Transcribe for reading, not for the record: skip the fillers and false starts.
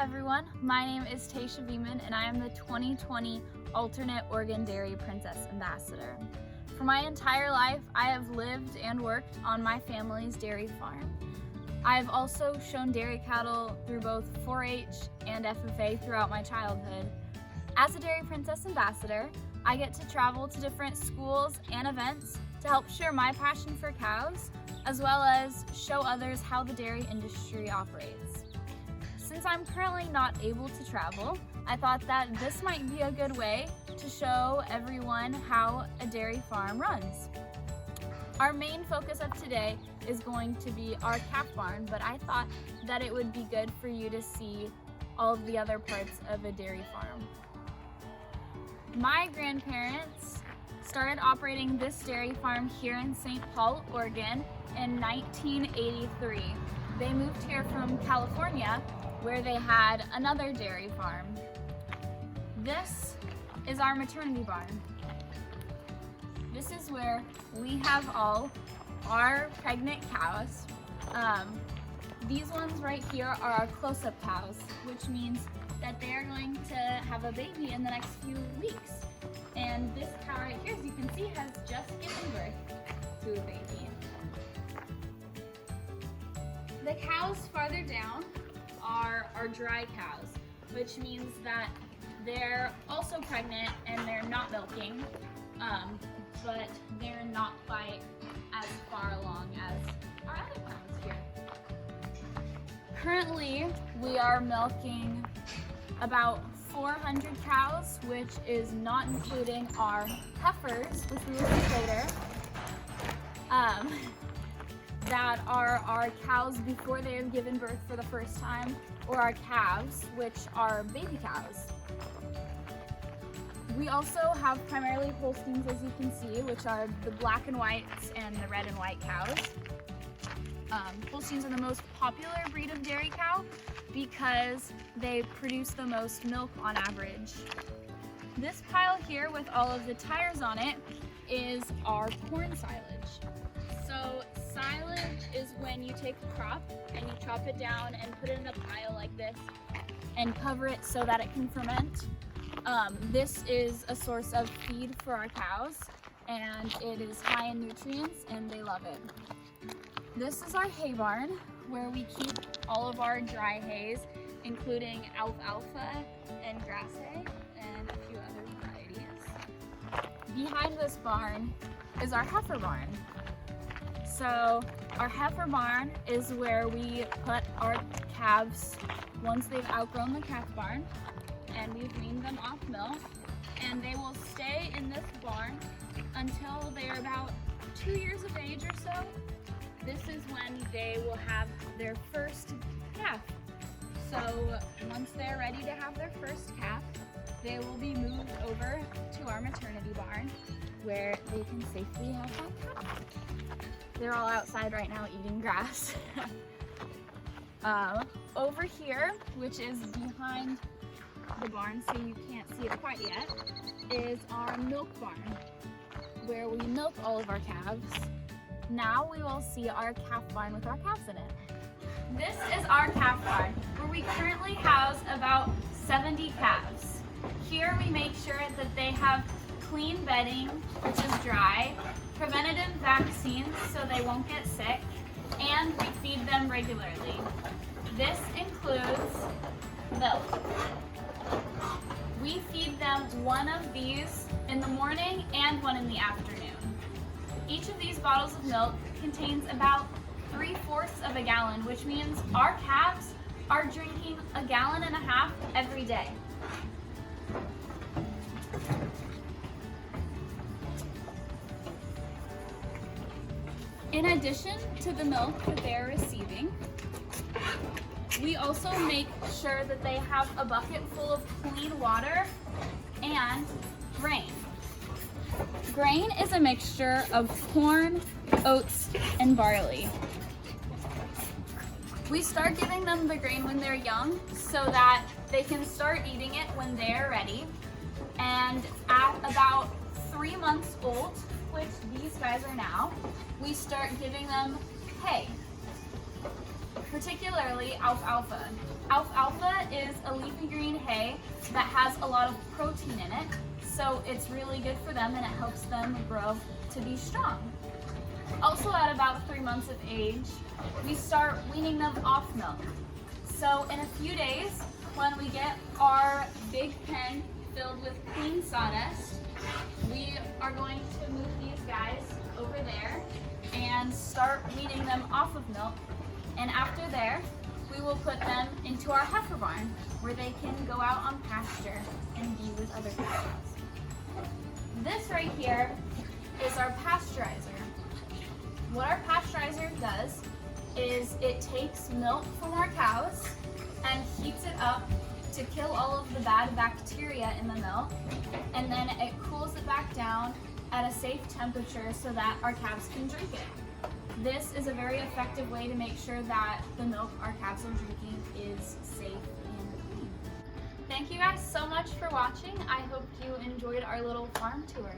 everyone, my name is Taysha and I am the 2020 Alternate Oregon Dairy Princess Ambassador. For my entire life, I have lived and worked on my family's dairy farm. I've also shown dairy cattle through both 4-H and FFA throughout my childhood. As a Dairy Princess Ambassador, I get to travel to different schools and events to help share my passion for cows, as well as show others how the dairy industry operates. Since I'm currently not able to travel, I thought that this might be a good way to show everyone how a dairy farm runs. Our main focus of today is going to be our calf barn, but I thought that it would be good for you to see all of the other parts of a dairy farm. My grandparents started operating this dairy farm here in St. Paul, Oregon in 1983. They moved here from California, where they had another dairy farm. This is our maternity barn. This is where we have all our pregnant cows. These ones right here are our close-up cows, which means that they are going to have a baby in the next few weeks. And this cow right here, as you can see, has just given birth to a baby. The cows farther down are our dry cows, which means that they're also pregnant and they're not milking, but they're not quite as far along as our other cows here. Currently, we are milking about 400 cows, which is not including our heifers, which we will see later. That are our cows before they have given birth for the first time, or our calves, which are baby cows. We also have primarily Holsteins, as you can see, which are the black and whites and the red and white cows. Holsteins are the most popular breed of dairy cow because they produce the most milk on average. This pile here with all of the tires on it is our corn silage. So silage is when you take a crop and you chop it down and put it in a pile like this and cover it so that it can ferment. This is a source of feed for our cows, and it is high in nutrients and they love it. This is our hay barn, where we keep all of our dry hays, including alfalfa and grass hay and a few other varieties. Behind this barn is our heifer barn. So our heifer barn is where we put our calves once they've outgrown the calf barn and we've weaned them off milk, and they will stay in this barn until they're about 2 years of age or so. This is when they will have their first calf. So once they're ready to have their first calf, they will be moved over to our maternity barn where they can safely have that calf. They're all outside right now eating grass. Over here, which is behind the barn so you can't see it quite yet, is our milk barn, where we milk all of our calves. Now we will see our calf barn with our calves in it. This is our calf barn, where we currently house about 70 calves. Here we make sure that they have clean bedding, which is dry, preventative vaccines so they won't get sick, and we feed them regularly. This includes milk. We feed them one of these in the morning and one in the afternoon. Each of these bottles of milk contains about 3/4 of a gallon, which means our calves are drinking 1.5 gallons every day. In addition to the milk that they're receiving, we also make sure that they have a bucket full of clean water and grain. Grain is a mixture of corn, oats, and barley. We start giving them the grain when they're young so that they can start eating it when they're ready. And at about 3 months old, which these guys are now, we start giving them hay, particularly alfalfa. Alfalfa is a leafy green hay that has a lot of protein in it, so it's really good for them and it helps them grow to be strong. Also, at about 3 months of age, we start weaning them off milk. So in a few days, when we get our big pen filled with clean sawdust, we are going to move these guys over there and start weaning them off of milk. And after there, we will put them into our heifer barn where they can go out on pasture and be with other cows. This right here is our pasteurizer. What our pasteurizer does is it takes milk from our cows and heats it up to kill all of the bad bacteria in the milk, and then it cools it back down at a safe temperature so that our calves can drink it. This is a very effective way to make sure that the milk our calves are drinking is safe and clean. Thank you guys so much for watching. I hope you enjoyed our little farm tour.